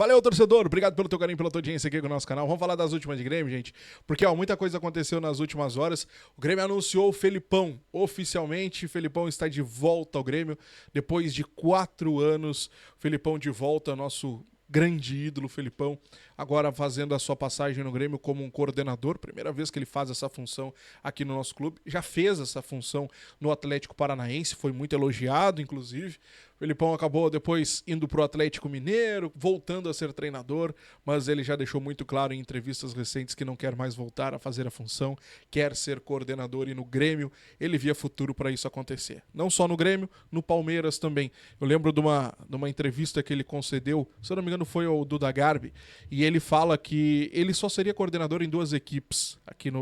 Valeu, torcedor. Obrigado pelo teu carinho, pela tua audiência aqui no nosso canal. Vamos falar das últimas de Grêmio, gente. Porque, muita coisa aconteceu nas últimas horas. O Grêmio anunciou o Felipão. Oficialmente, o Felipão está de volta ao Grêmio. Depois de 4 anos, o Felipão de volta, nosso grande ídolo, Felipão, agora fazendo a sua passagem no Grêmio como um coordenador, primeira vez que ele faz essa função aqui no nosso clube, já fez essa função no Atlético Paranaense, foi muito elogiado, inclusive. O Felipão acabou depois indo para o Atlético Mineiro, voltando a ser treinador, mas ele já deixou muito claro em entrevistas recentes que não quer mais voltar a fazer a função, quer ser coordenador, e no Grêmio ele via futuro para isso acontecer. Não só no Grêmio, no Palmeiras também. Eu lembro de uma entrevista que ele concedeu, se eu não me engano foi ao Duda Garbi, e ele fala que ele só seria coordenador em 2 equipes.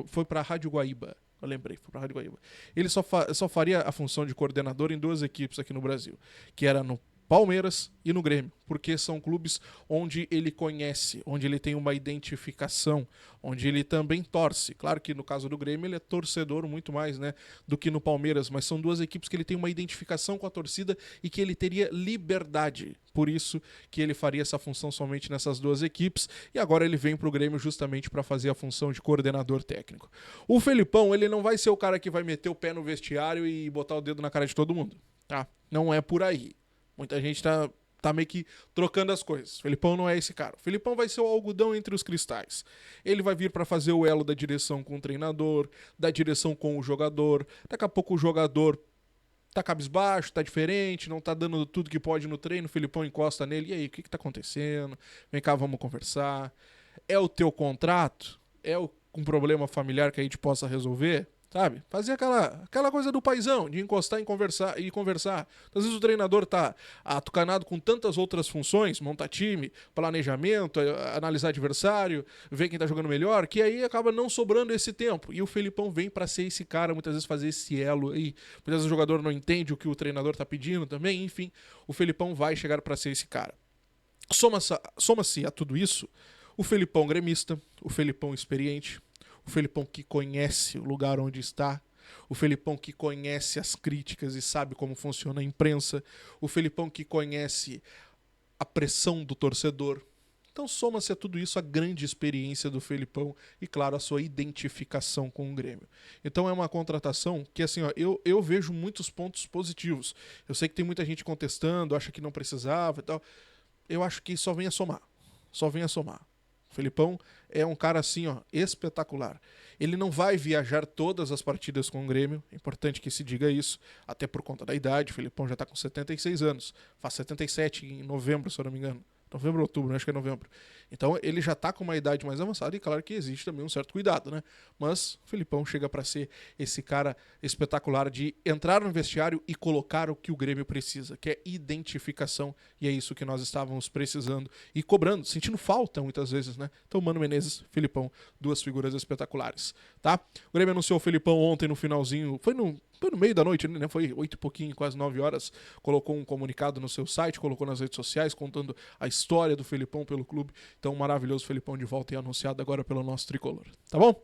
Foi para a Rádio Guaíba. Eu lembrei, foi para a Rádio Guaíba. Ele só faria a função de coordenador em 2 equipes aqui no Brasil, que era no Palmeiras e no Grêmio, porque são clubes onde ele conhece, onde ele tem uma identificação, onde ele também torce. Claro que no caso do Grêmio ele é torcedor muito mais, né, do que no Palmeiras, mas são 2 equipes que ele tem uma identificação com a torcida e que ele teria liberdade. Por isso que ele faria essa função somente nessas 2 equipes, e agora ele vem para o Grêmio justamente para fazer a função de coordenador técnico. O Felipão, ele não vai ser o cara que vai meter o pé no vestiário e botar o dedo na cara de todo mundo, tá? Não é por aí. Muita gente tá meio que trocando as coisas. O Felipão não é esse cara. O Felipão vai ser o algodão entre os cristais. Ele vai vir para fazer o elo da direção com o treinador, da direção com o jogador. Daqui a pouco o jogador tá cabisbaixo, tá diferente, não tá dando tudo que pode no treino, o Felipão encosta nele. E aí, o que tá acontecendo? Vem cá, vamos conversar. É o teu contrato? É um problema familiar que a gente possa resolver? Sabe? Fazer aquela coisa do paizão, de encostar e conversar. Às vezes o treinador tá atucanado com tantas outras funções, montar time, planejamento, analisar adversário, ver quem tá jogando melhor, que aí acaba não sobrando esse tempo. E o Felipão vem para ser esse cara, muitas vezes fazer esse elo aí. Muitas vezes o jogador não entende o que o treinador tá pedindo também, enfim. O Felipão vai chegar para ser esse cara. Soma-se a tudo isso o Felipão gremista, o Felipão experiente, o Felipão que conhece o lugar onde está, o Felipão que conhece as críticas e sabe como funciona a imprensa, o Felipão que conhece a pressão do torcedor. Então soma-se a tudo isso a grande experiência do Felipão e, claro, a sua identificação com o Grêmio. Então é uma contratação que, assim, ó, eu vejo muitos pontos positivos. Eu sei que tem muita gente contestando, acha que não precisava e tal. Eu acho que só vem a somar. Só vem a somar. O Felipão é um cara assim, ó, espetacular. Ele não vai viajar todas as partidas com o Grêmio, é importante que se diga isso, até por conta da idade. O Felipão já tá com 76 anos, faz 77 em novembro, se eu não me engano. Novembro ou outubro, acho que é novembro. Então ele já tá com uma idade mais avançada e claro que existe também um certo cuidado, né? Mas o Felipão chega para ser esse cara espetacular de entrar no vestiário e colocar o que o Grêmio precisa, que é identificação, e é isso que nós estávamos precisando e cobrando, sentindo falta muitas vezes, né? Então Mano Menezes, Felipão, 2 figuras espetaculares, tá? O Grêmio anunciou o Felipão ontem no finalzinho, foi no meio da noite, né? Foi 8 e pouquinho, quase 9 horas, colocou um comunicado no seu site, colocou nas redes sociais, contando a história do Felipão pelo clube. Então, maravilhoso Felipão de volta e anunciado agora pelo nosso tricolor. Tá bom?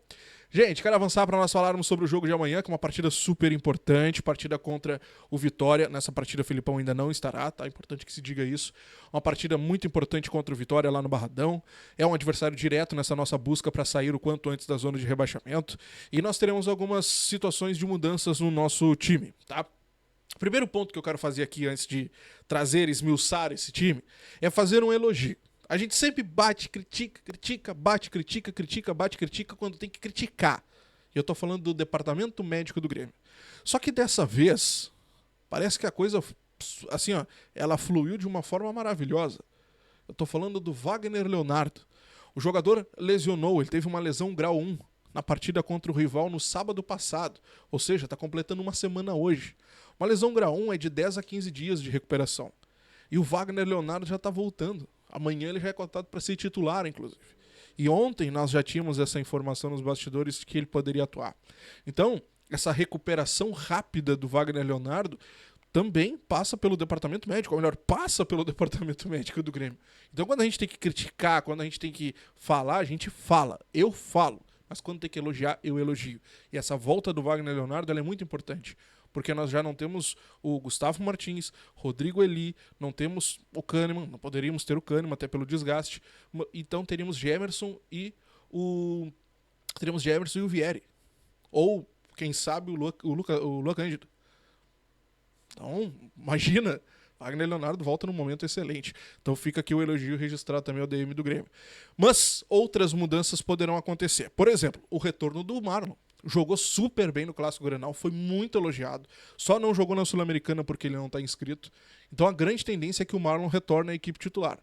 Gente, quero avançar para nós falarmos sobre o jogo de amanhã, que é uma partida super importante, partida contra o Vitória. Nessa partida o Felipão ainda não estará, tá? É importante que se diga isso. Uma partida muito importante contra o Vitória lá no Barradão. É um adversário direto nessa nossa busca para sair o quanto antes da zona de rebaixamento. E nós teremos algumas situações de mudanças no nosso time, tá? O primeiro ponto que eu quero fazer aqui antes de esmiuçar esse time é fazer um elogio. A gente sempre bate, critica, bate, critica, bate, critica quando tem que criticar. E eu tô falando do departamento médico do Grêmio. Só que dessa vez, parece que a coisa, assim, ó, ela fluiu de uma forma maravilhosa. Eu tô falando do Wagner Leonardo. O jogador lesionou, ele teve uma lesão grau 1 na partida contra o rival no sábado passado. Ou seja, está completando uma semana hoje. Uma lesão grau 1 é de 10 a 15 dias de recuperação. E o Wagner Leonardo já está voltando. Amanhã ele já é cotado para ser titular, inclusive. E ontem nós já tínhamos essa informação nos bastidores que ele poderia atuar. Então, essa recuperação rápida do Wagner Leonardo também passa pelo departamento médico, ou melhor, passa pelo departamento médico do Grêmio. Então, quando a gente tem que criticar, quando a gente tem que falar, a gente fala. Eu falo. Mas quando tem que elogiar, eu elogio. E essa volta do Wagner Leonardo ela é muito importante. porque nós já não temos o Gustavo Martins, Rodrigo Eli, não temos o Kahneman, não poderíamos ter o Kahneman até pelo desgaste, então teríamos Gemerson e o Vieri, ou quem sabe o Luan Cândido. Então, imagina, Wagner Leonardo volta num momento excelente. Então fica aqui o elogio registrado também ao DM do Grêmio. Mas outras mudanças poderão acontecer. Por exemplo, o retorno do Marlon. Jogou super bem no Clássico Grenal, foi muito elogiado. Só não jogou na Sul-Americana porque ele não está inscrito. Então a grande tendência é que o Marlon retorne à equipe titular.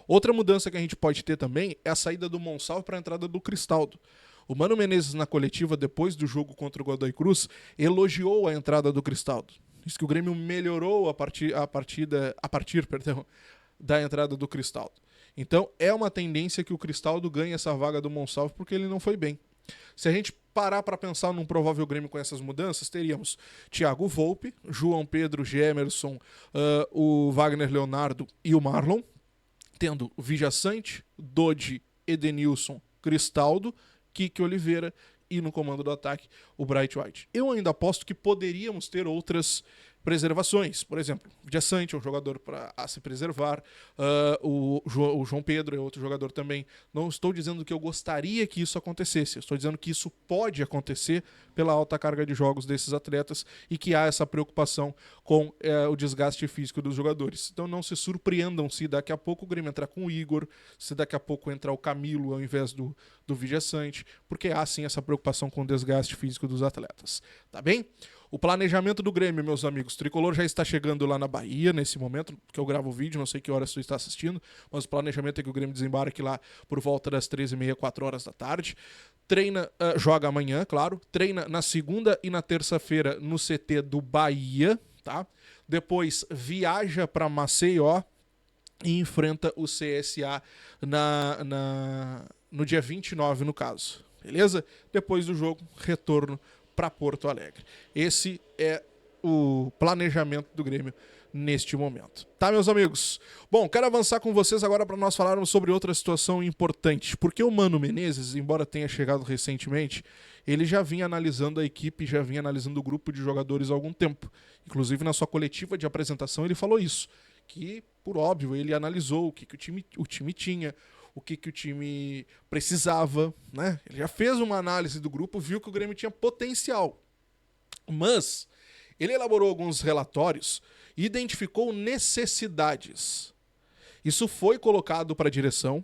Outra mudança que a gente pode ter também é a saída do Monsalve para a entrada do Cristaldo. O Mano Menezes, na coletiva, depois do jogo contra o Godoy Cruz, elogiou a entrada do Cristaldo. Diz que o Grêmio melhorou a partir da entrada do Cristaldo. Então é uma tendência que o Cristaldo ganhe essa vaga do Monsalve porque ele não foi bem. Se a gente parar para pensar num provável Grêmio com essas mudanças, teríamos Thiago Volpe, João Pedro, Gemerson, o Wagner Leonardo e o Marlon, tendo Vijaçante, Dodi, Edenilson, Cristaldo, Kiki Oliveira e no comando do ataque o Bright White. Eu ainda aposto que poderíamos ter outras preservações. Por exemplo, o Vijaçante é um jogador para se preservar, o João Pedro é outro jogador também. Não estou dizendo que eu gostaria que isso acontecesse, estou dizendo que isso pode acontecer pela alta carga de jogos desses atletas e que há essa preocupação com o desgaste físico dos jogadores. Então não se surpreendam se daqui a pouco o Grêmio entrar com o Igor, se daqui a pouco entrar o Camilo ao invés do Vijaçante, porque há sim essa preocupação com o desgaste físico dos atletas. Tá bem? O planejamento do Grêmio, meus amigos, o Tricolor já está chegando lá na Bahia nesse momento, que eu gravo o vídeo, não sei que horas você está assistindo, mas o planejamento é que o Grêmio desembarque lá por volta das 13h30, 4 horas da tarde. Treina, joga amanhã, claro, treina na segunda e na terça-feira no CT do Bahia, tá? Depois viaja para Maceió e enfrenta o CSA no dia 29, no caso, beleza? Depois do jogo, retorno para Porto Alegre. Esse é o planejamento do Grêmio neste momento. Tá, meus amigos? Bom, quero avançar com vocês agora para nós falarmos sobre outra situação importante, porque o Mano Menezes, embora tenha chegado recentemente, ele já vinha analisando a equipe, já vinha analisando o grupo de jogadores há algum tempo. Inclusive, na sua coletiva de apresentação, ele falou isso, que, por óbvio, ele analisou o que o time tinha, o que o time precisava, né? Ele já fez uma análise do grupo, viu que o Grêmio tinha potencial. Mas ele elaborou alguns relatórios e identificou necessidades. Isso foi colocado para a direção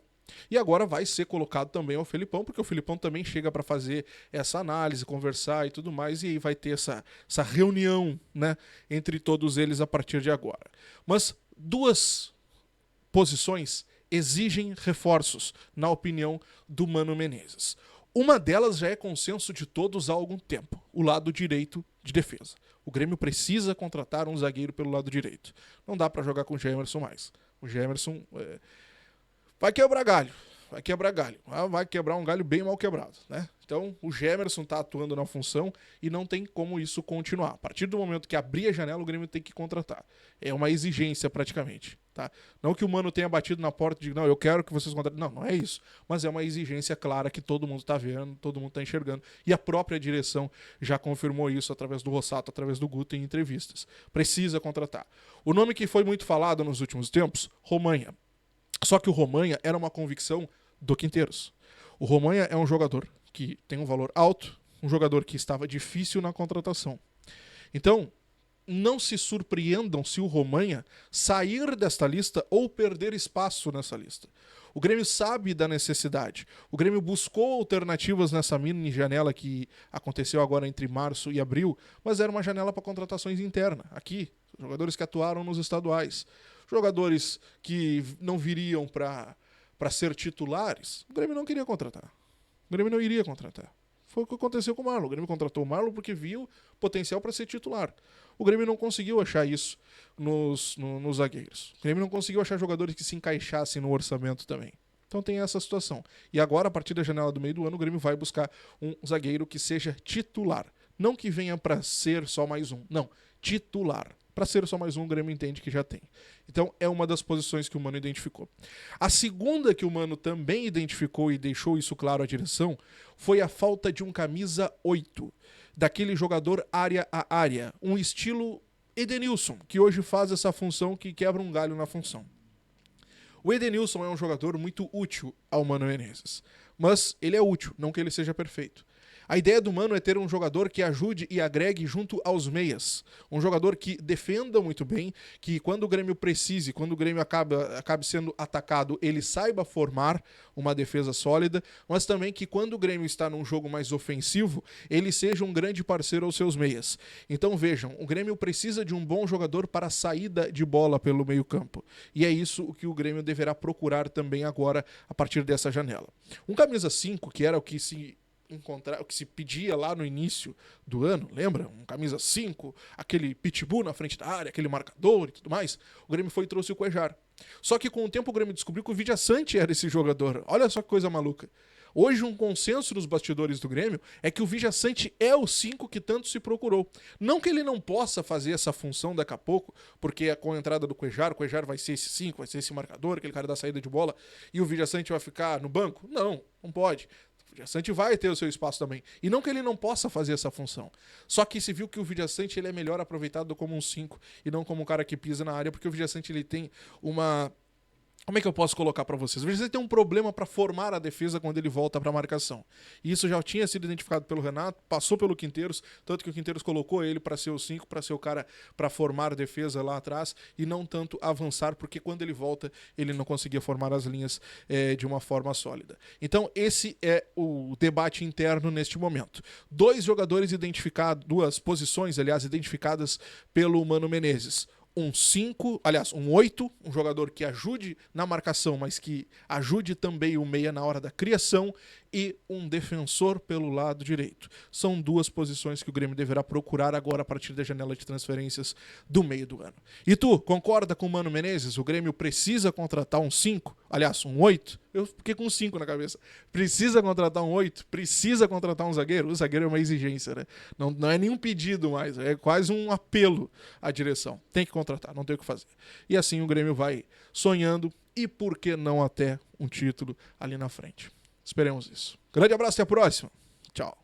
e agora vai ser colocado também ao Felipão, porque o Felipão também chega para fazer essa análise, conversar e tudo mais, e aí vai ter essa reunião, né, entre todos eles a partir de agora. Mas duas posições exigem reforços, na opinião do Mano Menezes. Uma delas já é consenso de todos há algum tempo, o lado direito de defesa. O Grêmio precisa contratar um zagueiro pelo lado direito. Não dá para jogar com o Gemerson mais. O Gemerson vai quebrar galho. Vai quebrar um galho bem mal quebrado, né? Então o Gemerson está atuando na função e não tem como isso continuar. A partir do momento que abrir a janela, o Grêmio tem que contratar. É uma exigência praticamente. Tá? Não que o Mano tenha batido na porta e diga, não, eu quero que vocês contratem. Não, não é isso. Mas é uma exigência clara que todo mundo está vendo, todo mundo está enxergando. E a própria direção já confirmou isso através do Rossato, através do Guto em entrevistas. Precisa contratar. O nome que foi muito falado nos últimos tempos, Romanha. Só que o Romanha era uma convicção do Quinteiros. O Romanha é um jogador que tem um valor alto, um jogador que estava difícil na contratação. Então, não se surpreendam se o Romanha sair desta lista ou perder espaço nessa lista. O Grêmio sabe da necessidade. O Grêmio buscou alternativas nessa mini janela que aconteceu agora entre março e abril, mas era uma janela para contratações internas. Aqui, jogadores que atuaram nos estaduais, jogadores que não viriam para ser titulares, o Grêmio não queria contratar. O Grêmio não iria contratar. Foi o que aconteceu com o Marlon. O Grêmio contratou o Marlon porque viu potencial para ser titular. O Grêmio não conseguiu achar isso nos zagueiros. O Grêmio não conseguiu achar jogadores que se encaixassem no orçamento também. Então tem essa situação. E agora, a partir da janela do meio do ano, o Grêmio vai buscar um zagueiro que seja titular. Não que venha para ser só mais um. Não, titular. Para ser só mais um, o Grêmio entende que já tem. Então é uma das posições que o Mano identificou. A segunda que o Mano também identificou e deixou isso claro à direção foi a falta de um camisa 8. daquele jogador área a área, um estilo Edenilson, que hoje faz essa função, que quebra um galho na função. O Edenilson é um jogador muito útil ao Mano Menezes, mas ele é útil, não que ele seja perfeito. A ideia do Mano é ter um jogador que ajude e agregue junto aos meias. Um jogador que defenda muito bem, que quando o Grêmio precise, quando o Grêmio acabe sendo atacado, ele saiba formar uma defesa sólida, mas também que quando o Grêmio está num jogo mais ofensivo, ele seja um grande parceiro aos seus meias. Então vejam, o Grêmio precisa de um bom jogador para a saída de bola pelo meio-campo. E é isso o que o Grêmio deverá procurar também agora, a partir dessa janela. Um camisa 5, que era o que se pedia lá no início do ano, lembra? Um camisa 5, aquele pitbull na frente da área, aquele marcador e tudo mais. O Grêmio foi e trouxe o Cuéllar. Só que com o tempo o Grêmio descobriu que o Villasanti era esse jogador. Olha só que coisa maluca. Hoje um consenso nos bastidores do Grêmio é que o Villasanti é o 5 que tanto se procurou. Não que ele não possa fazer essa função daqui a pouco, porque com a entrada do Cuéllar, o Cuéllar vai ser esse 5, vai ser esse marcador, aquele cara da saída de bola, e o Villasanti vai ficar no banco? Não pode. O Villasanti vai ter o seu espaço também. E não que ele não possa fazer essa função. Só que se viu que o Villasanti ele é melhor aproveitado como um 5 e não como um cara que pisa na área, porque o Villasanti ele tem uma... Como é que eu posso colocar para vocês? O Villasanti tem um problema para formar a defesa quando ele volta para a marcação. E isso já tinha sido identificado pelo Renato, passou pelo Quinteiros, tanto que o Quinteiros colocou ele para ser o 5, para ser o cara para formar a defesa lá atrás e não tanto avançar, porque quando ele volta, ele não conseguia formar as linhas de uma forma sólida. Então, esse é o debate interno neste momento. Duas posições, aliás, identificadas pelo Mano Menezes. Um 5, aliás, um 8, um jogador que ajude na marcação, mas que ajude também o meia na hora da criação, e um defensor pelo lado direito. São duas posições que o Grêmio deverá procurar agora a partir da janela de transferências do meio do ano. E tu, concorda com o Mano Menezes? O Grêmio precisa contratar um 5? Aliás, um 8? Eu fiquei com 5 na cabeça. Precisa contratar um 8? Precisa contratar um zagueiro? O zagueiro é uma exigência, né? Não é nenhum pedido mais, é quase um apelo à direção. Tem que contratar, não tem o que fazer. E assim o Grêmio vai sonhando e por que não até um título ali na frente. Esperemos isso. Grande abraço e até a próxima. Tchau.